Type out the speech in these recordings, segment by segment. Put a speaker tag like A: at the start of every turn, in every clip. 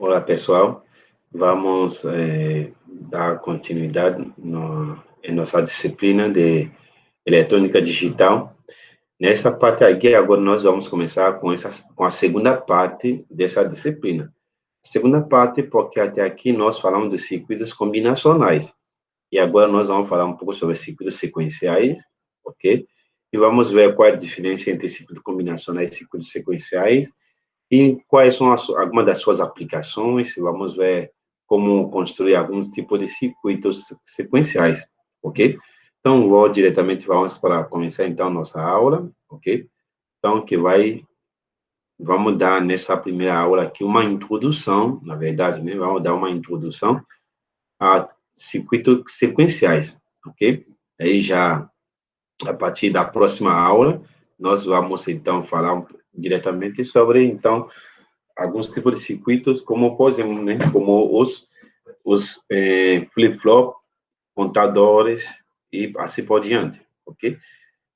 A: Olá, pessoal. Vamos dar continuidade em nossa disciplina de eletrônica digital. Nessa parte aqui, agora nós vamos começar com a segunda parte dessa disciplina. Segunda parte, porque até aqui nós falamos de circuitos combinacionais. E agora nós vamos falar um pouco sobre circuitos sequenciais, ok? E vamos ver qual é a diferença entre circuitos combinacionais e circuitos sequenciais e quais são algumas das suas aplicações. Vamos ver como construir alguns tipos de circuitos sequenciais, ok? Então, vou diretamente, vamos para começar, então, nossa aula, ok? Então, vamos dar nessa primeira aula aqui uma introdução, na verdade, né? Vamos dar uma introdução a circuitos sequenciais, ok? Aí já, a partir da próxima aula, nós vamos, então, falar diretamente sobre, então, alguns tipos de circuitos, como, por exemplo, né, como os flip-flop, contadores e assim por diante, ok?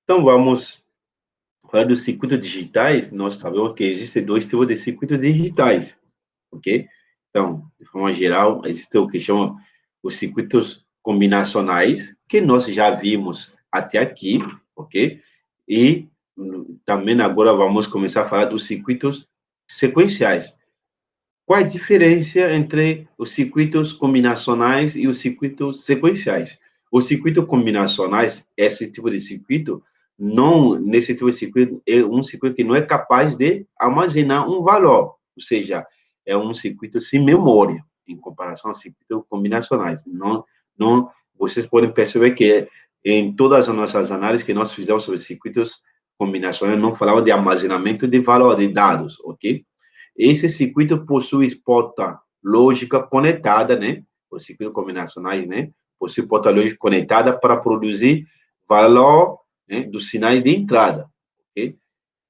A: Então, vamos falar dos circuitos digitais. Nós sabemos que existem dois tipos de circuitos digitais, ok? Então, de forma geral, existe o que chama os circuitos combinacionais, que nós já vimos até aqui, ok? E também agora vamos começar a falar dos circuitos sequenciais. Qual a diferença entre os circuitos combinacionais e os circuitos sequenciais? Os circuitos combinacionais, esse tipo de circuito, não, nesse tipo de circuito, é um circuito que não é capaz de armazenar um valor, ou seja, é um circuito sem memória, em comparação aos circuitos combinacionais. Não, vocês podem perceber que em todas as nossas análises que nós fizemos sobre circuitos combinacionais, não falava de armazenamento de valor de dados, ok? Esse circuito possui porta lógica conectada, né? Os circuitos combinacionais, né? Possui porta lógica conectada para produzir valor, né, dos sinais de entrada, ok?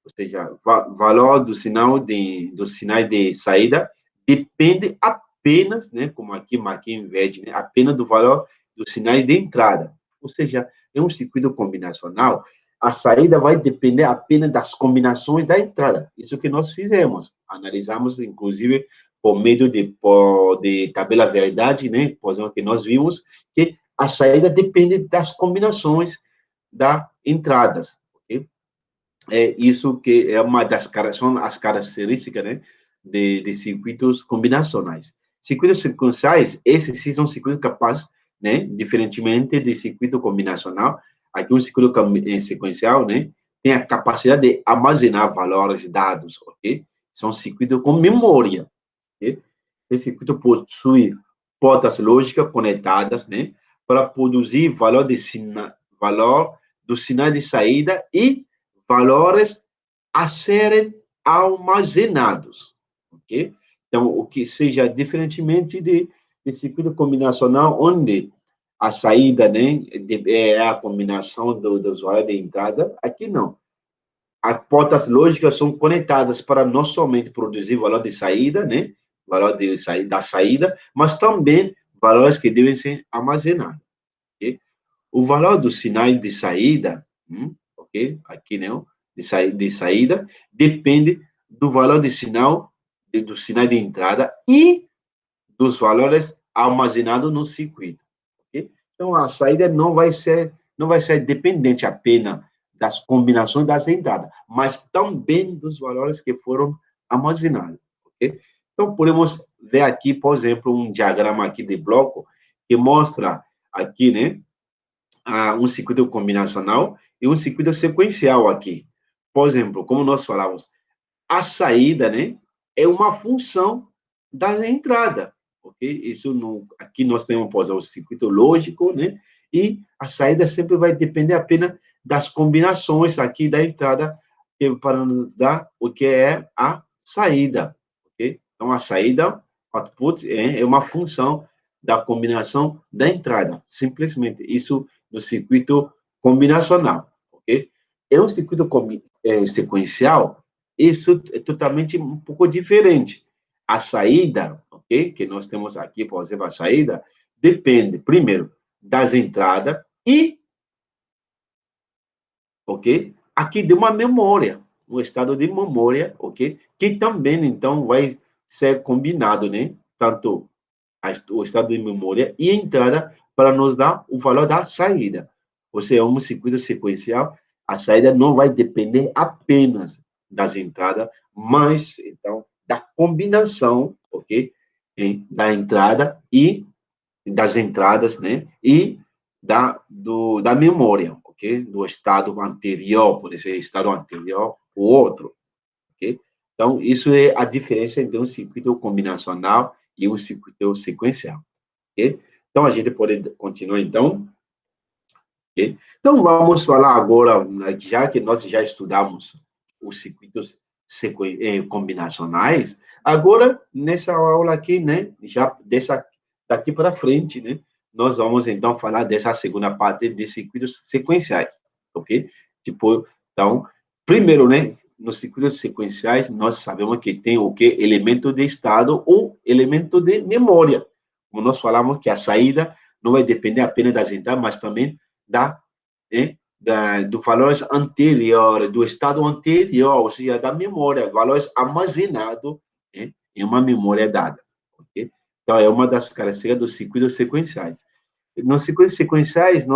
A: Ou seja, valor dos sinais de saída depende apenas, né, como aqui marquei em verde, né, apenas do valor dos sinais de entrada. Ou seja, é um circuito combinacional, a saída vai depender apenas das combinações da entrada. Isso que nós fizemos. Analisamos, inclusive, por meio de tabela verdade, né, por exemplo, que nós vimos que a saída depende das combinações das entradas. Okay? É isso que é uma das são as características, né, de circuitos combinacionais. Circuitos sequenciais, esses sim são circuitos capazes, né, diferentemente de circuito combinacional. Aqui um circuito sequencial, né, tem a capacidade de armazenar valores e dados, ok? São circuitos com memória, ok? Esse circuito possui portas lógicas conectadas, né, para produzir valor do sinal de saída e valores a serem armazenados, ok? Então, o que seja diferentemente de circuito combinacional, onde a saída, né, é a combinação dos valores de entrada, aqui não. As portas lógicas são conectadas para não somente produzir valor de saída, né, valor da saída, mas também valores que devem ser armazenados, ok? O valor dos sinais de saída, ok? Aqui não, de saída, depende do valor de sinal, do sinal de entrada e dos valores armazenados no circuito, ok? Então, a saída não vai ser dependente apenas das combinações das entradas, mas também dos valores que foram armazenados, ok? Então, podemos ver aqui, por exemplo, um diagrama aqui de bloco que mostra aqui, né, um circuito combinacional e um circuito sequencial aqui. Por exemplo, como nós falamos, a saída, né, é uma função da entrada, ok? Isso aqui nós temos, por exemplo, o circuito lógico, né, e a saída sempre vai depender apenas das combinações aqui da entrada para nos dar o que é a saída, ok? Então, a saída, output, é uma função da combinação da entrada, simplesmente. Isso no circuito combinacional, ok? É um circuito sequencial, isso é totalmente um pouco diferente. A saída, ok? Que nós temos aqui, por exemplo, a saída, depende, primeiro, das entradas e, ok? Aqui de uma memória, um estado de memória, ok? Que também, então, vai ser combinado, né? Tanto o estado de memória e a entrada para nos dar o valor da saída. Ou seja, um circuito sequencial, a saída não vai depender apenas das entradas, mas, então, da combinação, ok? Da entrada e das entradas, né? E da memória, ok? Do estado anterior, por ser estado anterior, o outro, ok? Então, isso é a diferença entre um circuito combinacional e um circuito sequencial, ok? Então, a gente pode continuar, então. Okay? Então, vamos falar agora, já que nós já estudamos os circuitos combinacionais, agora, nessa aula aqui, né, já daqui para frente, né, nós vamos, então, falar dessa segunda parte de circuitos sequenciais, ok? Tipo, então, primeiro, né, nos circuitos sequenciais, nós sabemos que tem o quê? Elemento de estado ou elemento de memória. Como nós falamos que a saída não vai depender apenas das entradas, mas também do valores anteriores, do estado anterior, ou seja, da memória, valores armazenados em uma memória dada. Okay? Então, é uma das características dos circuitos sequenciais. Nos circuitos sequenciais,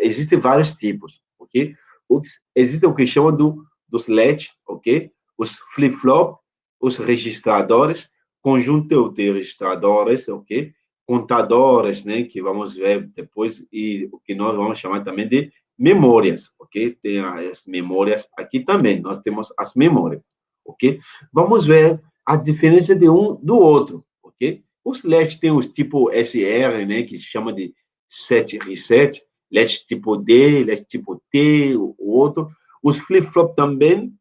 A: existem vários tipos, ok? Existe o que chama dos LED, ok? Os flip-flop, os registradores, conjunto de registradores, ok? Contadores, né, que vamos ver depois, e o que nós vamos chamar também de memórias, ok? Tem as memórias aqui também, nós temos as memórias, ok? Vamos ver a diferença de um do outro, ok? Os LED tem os tipo SR, né, que se chama de set reset, LED tipo D, LED tipo T, o outro. Os flip-flop também,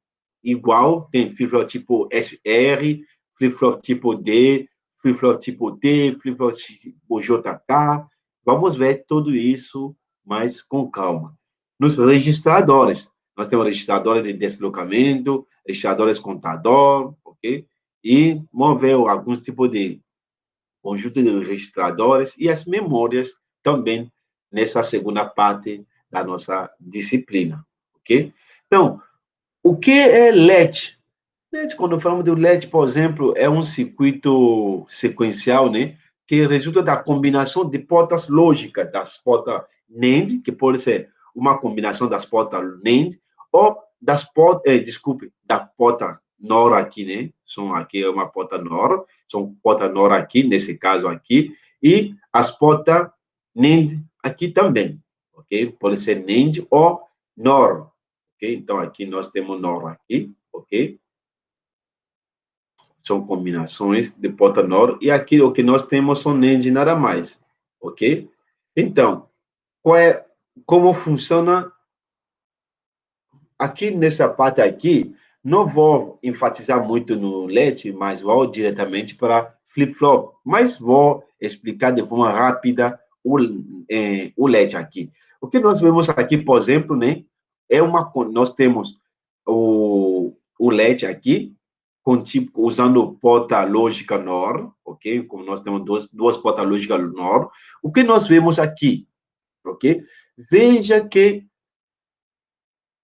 A: igual, tem flip-flop tipo SR, flip-flop tipo D, flip-flop tipo T, flip-flop tipo JK. Vamos ver tudo isso, mas com calma. Nos registradores, nós temos registradores de deslocamento, registradores contador, ok? E vamos ver alguns tipos de conjunto de registradores e as memórias também nessa segunda parte da nossa disciplina, ok? Então, o que é LED? LED, quando falamos do LED, por exemplo, é um circuito sequencial, né, que resulta da combinação de portas lógicas das portas NAND, que pode ser uma combinação das portas NAND, ou das portas, da porta NOR aqui, né, são aqui uma porta NOR, são portas NOR aqui, nesse caso aqui, e as portas NAND aqui também, ok? Pode ser NAND ou NOR, ok? Então, aqui nós temos NOR aqui, ok? São combinações de porta NOR, e aqui o que nós temos são NAND nada mais, ok? Então, como funciona aqui nessa parte aqui? Não vou enfatizar muito no LED, mas vou diretamente para flip-flop, mas vou explicar de forma rápida o LED aqui. O que nós vemos aqui, por exemplo, né, nós temos o LED aqui, usando porta lógica NOR, ok? Como nós temos duas portas lógicas NOR. O que nós vemos aqui, ok? Veja que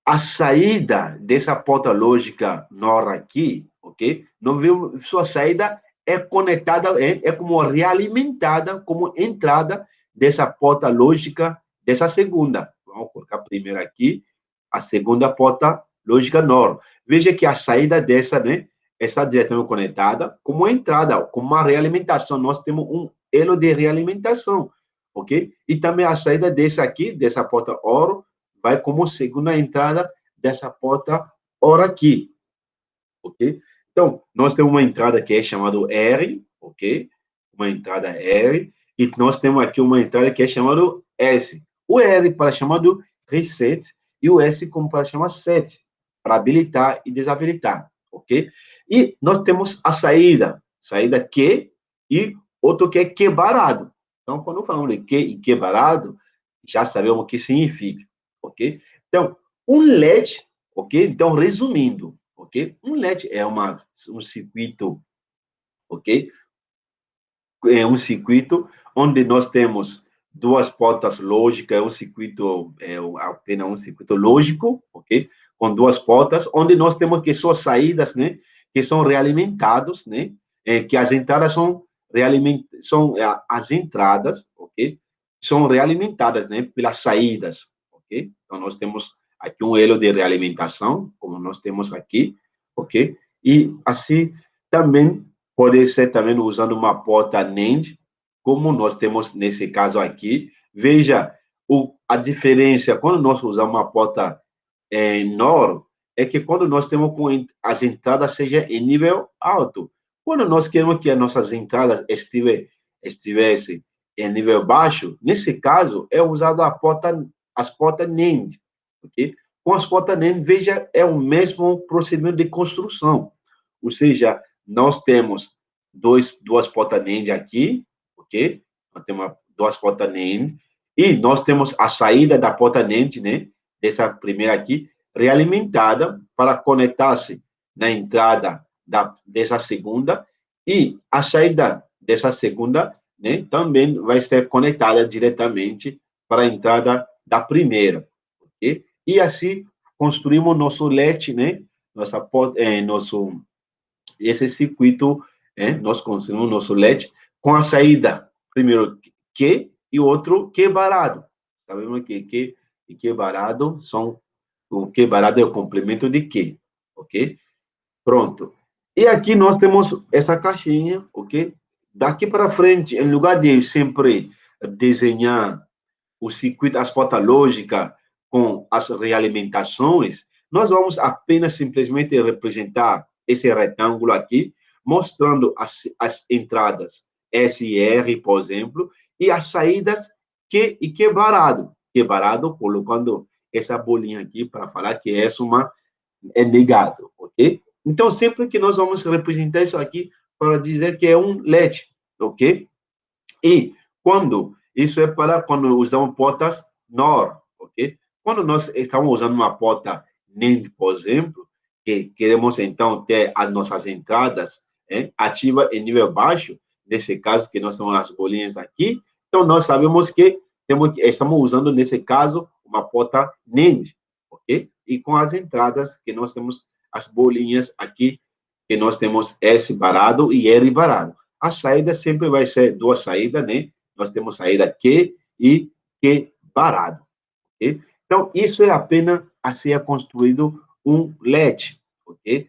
A: a saída dessa porta lógica NOR aqui, ok? Não vemos, sua saída é conectada, é como realimentada, como entrada dessa porta lógica dessa segunda. Vamos colocar primeiro aqui a segunda porta lógica NOR. Veja que a saída dessa, né, está diretamente conectada como entrada, como uma realimentação. Nós temos um elo de realimentação, ok? E também a saída dessa aqui, dessa porta OR, vai como segunda entrada dessa porta OR aqui, ok? Então, nós temos uma entrada que é chamada R, ok? Uma entrada R, e nós temos aqui uma entrada que é chamada S. O R para chamar do reset e o S como para chamar set, para habilitar e desabilitar, ok? E nós temos a saída Q e outro que é quebrado. Então, quando falamos de Q e quebrado, já sabemos o que significa, ok? Então, um LED, ok? Então, resumindo, ok? Um LED é um circuito, ok? É um circuito onde nós temos duas portas lógicas, um circuito, apenas um circuito lógico, ok? Com duas portas, onde nós temos que suas saídas, né? Que são realimentados, né? que as entradas as entradas, ok? São realimentadas, né, pelas saídas, ok? Então, nós temos aqui um elo de realimentação, como nós temos aqui, ok? E assim, também pode ser também usando uma porta NAND, como nós temos nesse caso aqui. Veja a diferença, quando nós usamos uma porta NOR, é que quando nós temos as entradas seja em nível alto. Quando nós queremos que as nossas entradas estivessem em nível baixo, nesse caso, é usado as portas NAND. Okay? Com as portas NAND, veja, é o mesmo procedimento de construção. Ou seja, nós temos duas portas NAND aqui, ok? Nós temos duas portas NAND, e nós temos a saída da porta NAND, né? Dessa primeira aqui, realimentada para conectar-se na entrada dessa segunda, e a saída dessa segunda, né, também vai ser conectada diretamente para a entrada da primeira, ok? E assim construímos nosso LED, né, esse circuito, nós construímos nosso LED com a saída, primeiro Q e outro Q varado. Sabemos que Q e Q varado o Q varado é o complemento de Q, ok? Pronto. E aqui nós temos essa caixinha, ok? Daqui para frente, em lugar de sempre desenhar o circuito, as portas lógicas com as realimentações, nós vamos apenas simplesmente representar esse retângulo aqui, mostrando as entradas S e R, por exemplo, e as saídas Q e Q varado. Q varado, colocando essa bolinha aqui para falar que essa é negado, ok? Então, sempre que nós vamos representar isso aqui para dizer que é um LED, ok? E isso é para quando usamos portas NOR, ok? Quando nós estamos usando uma porta NAND, por exemplo, que queremos então ter as nossas entradas ativas em nível baixo, nesse caso que nós temos as bolinhas aqui, então nós sabemos que estamos usando nesse caso uma porta NAND, ok? E com as entradas que nós temos as bolinhas aqui, que nós temos S varado e R varado. A saída sempre vai ser duas saídas, né? Nós temos saída Q e Q varado. Okay? Então, isso é apenas a ser construído um LED. Okay?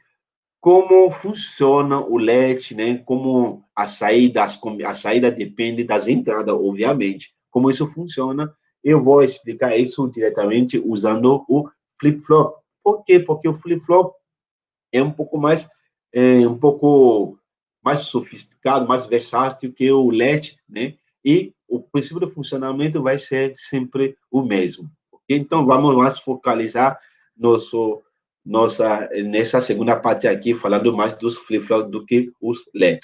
A: Como funciona o LED, né? Como a saída depende das entradas, obviamente. Como isso funciona, eu vou explicar isso diretamente usando o flip-flop. Por quê? Porque o flip-flop é um pouco mais sofisticado, mais versátil que o LED, né? E o princípio de funcionamento vai ser sempre o mesmo. Okay? Então, vamos mais focalizar nessa segunda parte aqui, falando mais dos flip-flops do que os LED.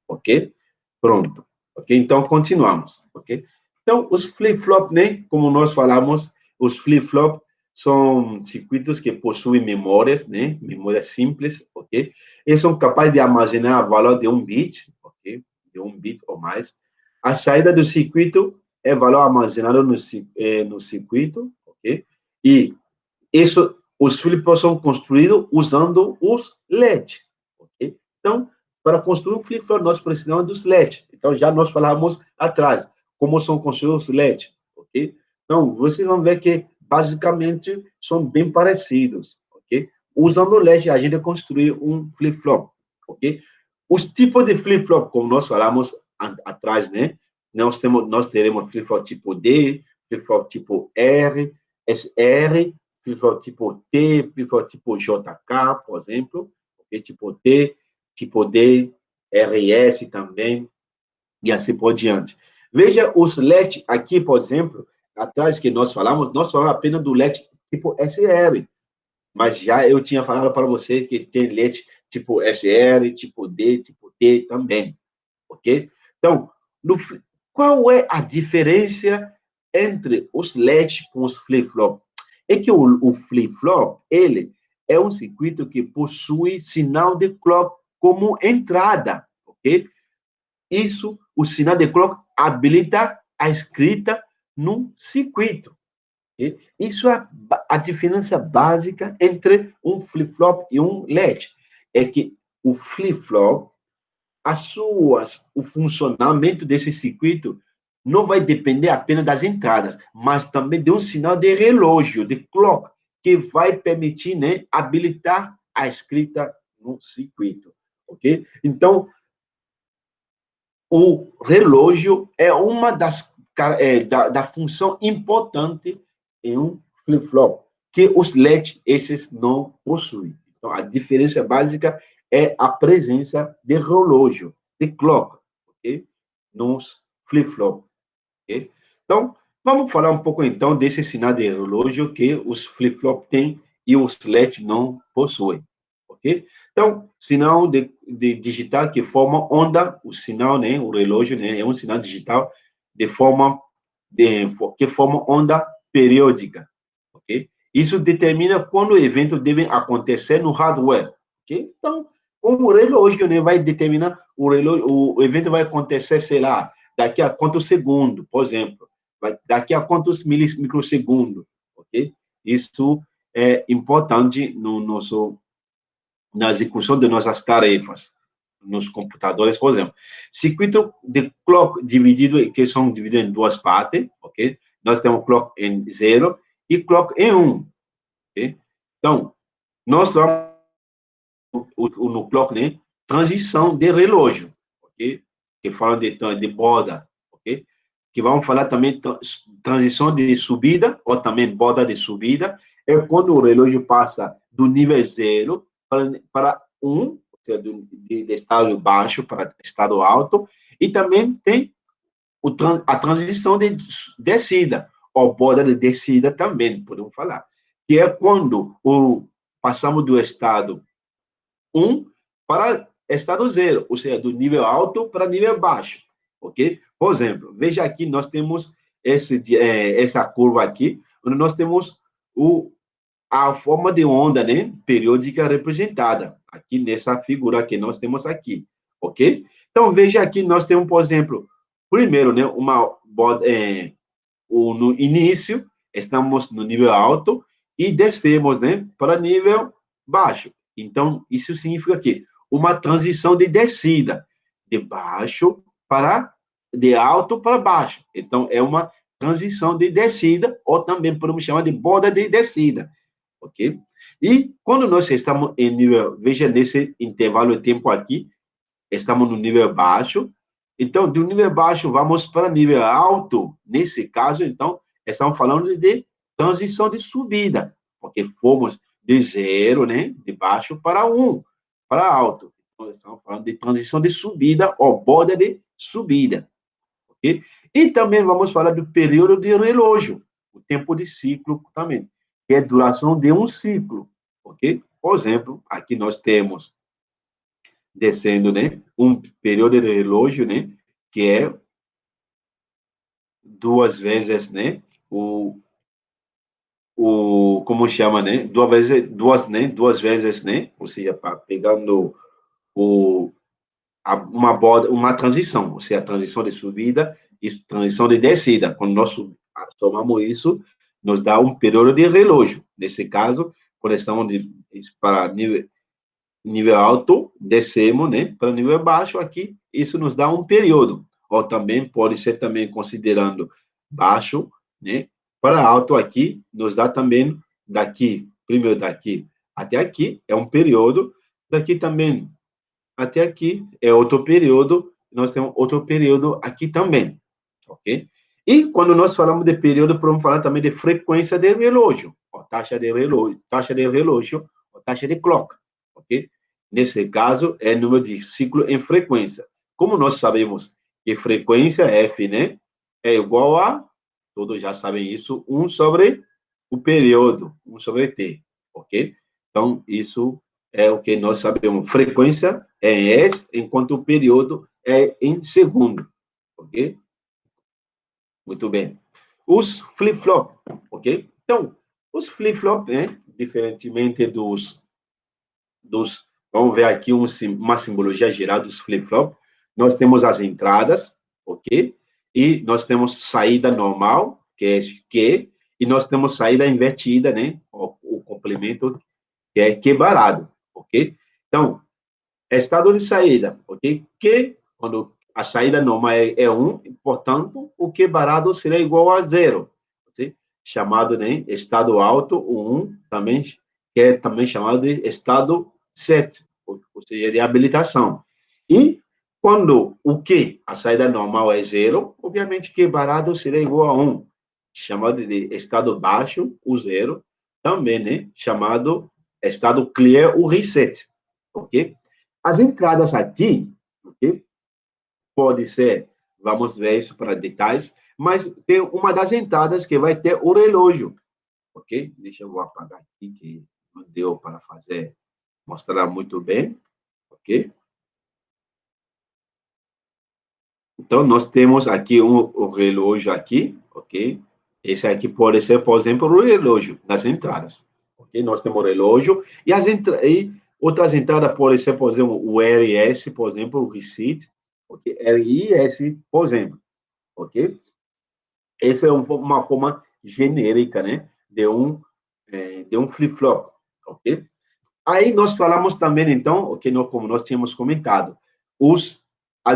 A: Ok? Pronto. Ok? Então, continuamos. Ok? Então, os flip-flops, né? Como nós falamos, os flip-flops são circuitos que possuem memórias, né? Memórias simples, ok? Eles são capazes de armazenar o valor de 1 bit, ok? De 1 bit ou mais. A saída do circuito é valor armazenado no circuito, ok? E os flip-flops são construídos usando os LED, ok? Então, para construir um flip-flop, nós precisamos dos LED. Então, já nós falamos atrás como são construídos os LED, ok? Então, vocês vão ver que basicamente são bem parecidos, ok? Usando o LED, a gente construir um flip-flop, ok? Os tipos de flip-flop, como nós falamos atrás, né? Nós teremos flip-flop tipo D, flip-flop tipo R, SR, flip-flop tipo T, flip-flop tipo JK, por exemplo, okay? Tipo T, tipo D, RS também, e assim por diante. Veja os LED aqui, por exemplo, atrás que nós falamos apenas do LED tipo SR, mas já eu tinha falado para você que tem LED tipo SR, tipo D, tipo T também, ok? Então, qual é a diferença entre os LED com os flip-flop? É que o flip-flop, ele é um circuito que possui sinal de clock como entrada, ok? Isso, o sinal de clock habilita a escrita no circuito. Okay? Isso é a diferença básica entre um flip-flop e um LED. É que o flip-flop o funcionamento desse circuito não vai depender apenas das entradas, mas também de um sinal de relógio, de clock, que vai permitir, né, habilitar a escrita no circuito, ok? Então, o relógio é uma da função importante em um flip-flop, que os LEDs, esses não possuem. Então, a diferença básica é a presença de relógio, de clock, ok? Nos flip-flop, ok? Então, vamos falar um pouco, então, desse sinal de relógio que os flip-flop têm e os LEDs não possuem, ok? Então, sinal de digital que forma onda, o sinal, né, o relógio, né, é um sinal digital de forma que forma onda periódica, ok? Isso determina quando o evento deve acontecer no hardware, ok? Então, como o relógio, né, vai determinar o evento vai acontecer, sei lá, daqui a quantos segundos, por exemplo, daqui a quantos microsegundos, ok? Isso é importante no nosso na execução de nossas tarefas nos computadores, por exemplo. Circuito de clock dividido, que são divididos em duas partes, ok? Nós temos clock em 0 e clock em 1, ok? Então, nós vamos no clock, né? Transição de relógio, ok? Que fala de borda, ok? Que vamos falar também transição de subida, ou também borda de subida, é quando o relógio passa do nível 0 para 1, ou seja, de estado baixo para estado alto, e também tem a transição de descida, ou borda de descida também, podemos falar, que é quando passamos do estado 1 para estado 0, ou seja, do nível alto para nível baixo, ok? Por exemplo, veja aqui, nós temos essa curva aqui, onde nós temos a forma de onda, né, periódica representada, aqui nessa figura que nós temos aqui, ok? Então, veja aqui, nós temos, por exemplo, primeiro, né, no início, estamos no nível alto e descemos, né, para nível baixo. Então, isso significa que uma transição de descida, de baixo para de alto para baixo. Então, é uma transição de descida, ou também podemos chamar de borda de descida, ok? E quando nós estamos em nível, veja nesse intervalo de tempo aqui, estamos no nível baixo, então, do nível baixo, vamos para nível alto. Nesse caso, então, estamos falando de transição de subida, porque fomos de 0, né, de baixo para 1, para alto. Então, estamos falando de transição de subida ou borda de subida, ok? E também vamos falar do período de relógio, o tempo de ciclo também, que é a duração de um ciclo, ok? Por exemplo, aqui nós temos descendo, né, um período de relógio, né, que é duas vezes, né, como chama, né, duas vezes, né, ou seja, pegando uma borda, uma transição, ou seja, a transição de subida e transição de descida. Quando nós somamos isso, nos dá um período de relógio. Nesse caso, quando estamos para nível alto, descemos, né, para nível baixo, aqui, isso nos dá um período, ou também pode ser também considerando baixo, né, para alto aqui, nos dá também daqui, primeiro daqui até aqui, é um período, daqui também até aqui é outro período, nós temos outro período aqui também, ok? E quando nós falamos de período, podemos falar também de frequência de relógio, ou taxa de relógio, ou taxa de clock, ok? Nesse caso, é número de ciclo em frequência. Como nós sabemos que frequência F, né, é igual a, todos já sabem isso, 1 sobre o período, 1 sobre T, ok? Então, isso é o que nós sabemos. Frequência é em S, enquanto o período é em segundo, ok? Muito bem. Os flip-flop, ok? Então, os flip-flop, né, diferentemente vamos ver aqui uma simbologia geral dos flip-flop. Nós temos as entradas, ok? E nós temos saída normal, que é Q, e nós temos saída invertida, né? O complemento, que é quebrado, ok? Então, Estado de saída, ok? Que, quando a saída normal é 1, portanto, o quebrado será igual a 0, ok? Chamado, né, estado alto, o 1, também, que é também chamado de estado 7, ou seja, de habilitação. E quando o que, a saída normal é 0, obviamente quebrado será igual a 1, chamado de estado baixo, o 0, também, né, chamado estado clear, o reset, ok? As entradas aqui, ok? Pode ser, vamos ver isso para detalhes, mas tem uma das entradas que vai ter o relógio, ok? Deixa eu apagar aqui, que não deu para fazer, mostrar muito bem, ok? Então, nós temos aqui o relógio aqui, ok? Esse aqui pode ser, por exemplo, o relógio das entradas, ok? Nós temos o relógio e, e outras entradas podem ser, por exemplo, o RS, por exemplo, o receipt, ok? RIS, por exemplo, ok? Essa é uma forma genérica, né, de um flip-flop, ok? Aí nós falamos também, então, ok, como nós tínhamos comentado,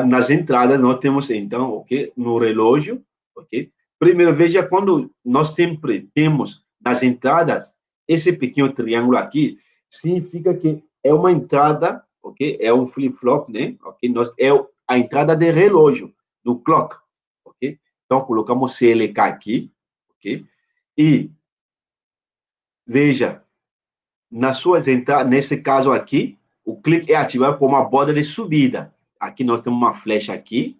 A: nas entradas nós temos, então, ok, no relógio, ok? Primeiro, veja quando nós sempre temos nas entradas esse pequeno triângulo aqui, significa que é uma entrada, ok? É um flip-flop, né? Ok? É a entrada de relógio, do clock, ok? Então, colocamos CLK aqui, ok? E, veja, nas suas entradas, nesse caso aqui, o clique é ativado por uma borda de subida. Aqui nós temos uma flecha aqui,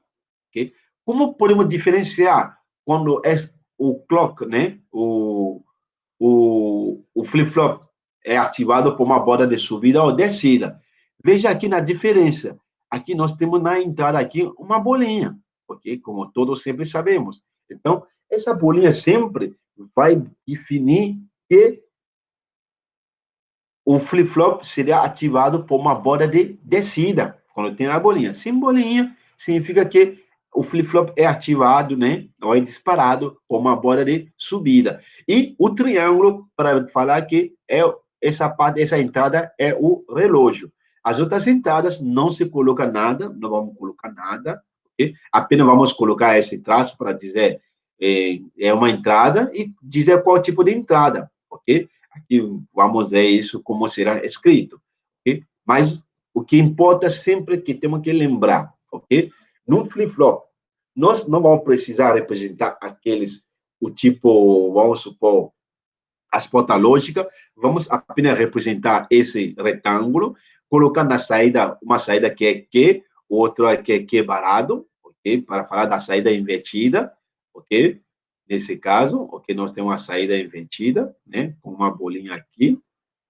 A: ok? Como podemos diferenciar quando é o clock, né? O flip-flop é ativado por uma borda de subida ou descida. Veja aqui na diferença. Aqui nós temos na entrada aqui uma bolinha, ok? Como todos sempre sabemos. Então, essa bolinha sempre vai definir que o flip-flop seria ativado por uma borda de descida, quando tem a bolinha. Sem bolinha, significa que o flip-flop é ativado, né, ou é disparado por uma borda de subida. E o triângulo, para falar que é essa parte, essa entrada é o relógio. As outras entradas não se coloca nada, não vamos colocar nada, okay? Apenas vamos colocar esse traço para dizer é uma entrada e dizer qual tipo de entrada, ok? Aqui vamos ver isso como será escrito, ok? Mas o que importa sempre que temos que lembrar, ok? Num flip-flop, nós não vamos precisar representar aqueles, o tipo, vamos supor, as portas lógicas, vamos apenas representar esse retângulo, colocar na saída, uma saída que é Q, outra que é quebrado, ok? Para falar da saída invertida, ok? Nesse caso, ok, nós temos uma saída invertida, né? Com uma bolinha aqui,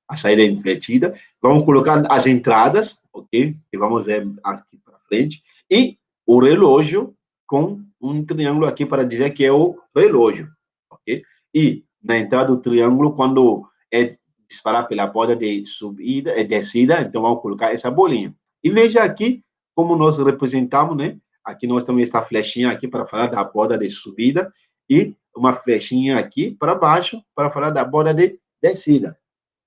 A: a saída invertida. Vamos colocar as entradas, ok? Que vamos ver aqui para frente. E o relógio com um triângulo aqui para dizer que é o relógio, ok? E na entrada do triângulo, quando é disparar pela borda de subida, descida, então vamos colocar essa bolinha. E veja aqui como nós representamos, né? Aqui nós temos essa flechinha aqui para falar da borda de subida e uma flechinha aqui para baixo para falar da borda de descida.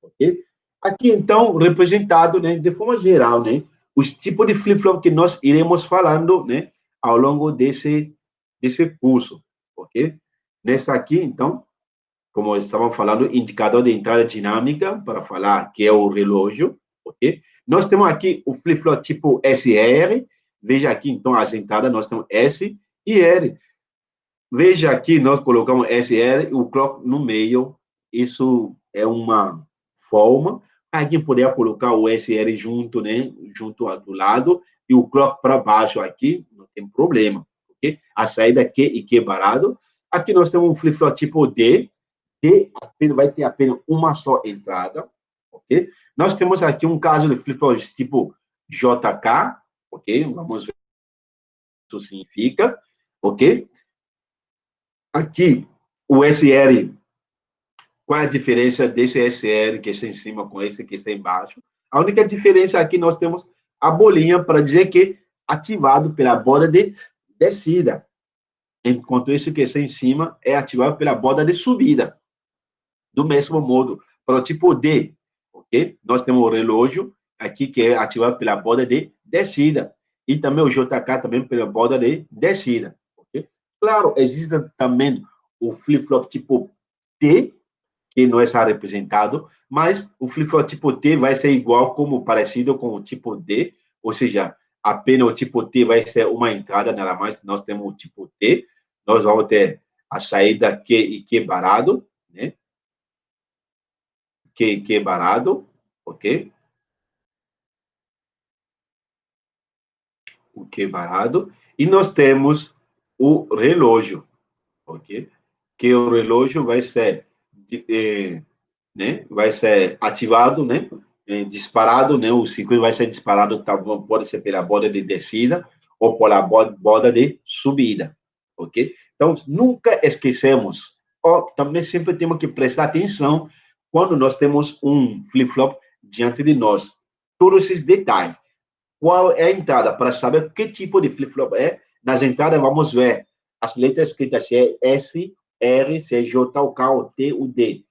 A: Okay? Aqui, então, representado, né, de forma geral, né, os tipos de flip-flop que nós iremos falando, né, ao longo desse curso, ok? Nessa aqui, então, como estavam falando, indicador de entrada dinâmica, para falar que é o relógio, ok? Nós temos aqui o flip-flop tipo SR, veja aqui, então, as entradas, nós temos S e R. Veja aqui, nós colocamos SR, o clock no meio, isso é uma forma, aqui poderia colocar o SR junto, né, junto do lado, e o clock para baixo aqui, não tem problema, ok? A saída Q e Q parado. Aqui nós temos um flip-flop tipo D, que vai ter apenas uma só entrada, ok? Nós temos aqui um caso de flip-flop tipo JK, ok? Vamos ver o que isso significa, ok? Aqui, o SR, qual é a diferença desse SR que está em cima com esse que está embaixo? A única diferença aqui nós temos a bolinha para dizer que ativado pela borda de descida, enquanto esse que está em cima é ativado pela borda de subida. Do mesmo modo, para o tipo D, ok? Nós temos o relógio aqui que é ativado pela borda de descida. E também o JK também pela borda de descida. Okay? Claro, existe também o flip-flop tipo T, que não está representado, mas o flip-flop tipo T vai ser igual, como parecido com o tipo D, ou seja, apenas o tipo T vai ser uma entrada, nada mais, nós temos o tipo T, nós vamos ter a saída Q e Q barado, né? Q e Q barado, ok? O Q barado, e nós temos o relógio, ok? Que o relógio vai ser né? Vai ser ativado, né? Disparado, né? O circuito vai ser disparado, tá, pode ser pela borda de descida ou pela borda de subida, ok? Então, nunca esquecemos, também sempre temos que prestar atenção quando nós temos um flip-flop diante de nós. Todos esses detalhes. Qual é a entrada? Para saber que tipo de flip-flop é, nas entradas vamos ver as letras escritas, se é S, R, se é J, o K, o T, o D.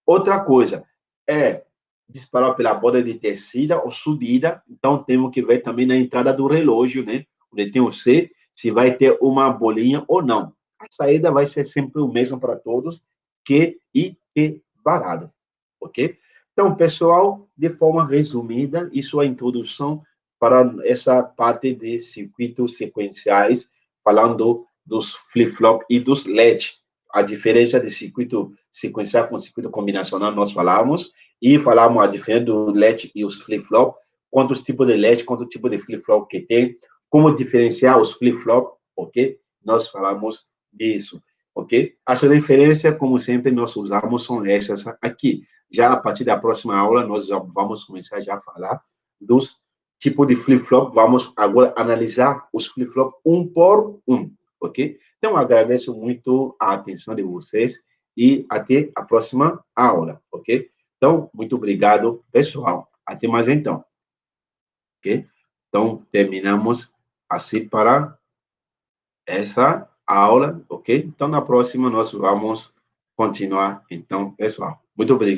A: Outra coisa é disparar pela borda de descida ou subida, então temos que ver também na entrada do relógio, né? Onde tem o C, se vai ter uma bolinha ou não. A saída vai ser sempre o mesmo para todos, Q e Q varado, ok? Então, pessoal, de forma resumida, isso é a introdução para essa parte de circuitos sequenciais, falando dos flip-flop e dos LED. A diferença de circuito sequencial com circuito combinacional nós falamos, e falamos a diferença do LED e os flip-flop, quantos tipos de LED, quantos tipos de flip-flop que tem, como diferenciar os flip-flop, ok? Nós falamos disso, ok? As referências, como sempre, nós usamos são essas aqui. Já a partir da próxima aula, nós já vamos começar já a falar dos tipos de flip-flop. Vamos agora analisar os flip-flop um por um, ok? Então, agradeço muito a atenção de vocês e até a próxima aula, ok? Então, muito obrigado, pessoal. Até mais então, ok? Então, terminamos assim para essa aula, ok? Então, na próxima, nós vamos continuar, então, pessoal. Muito obrigado.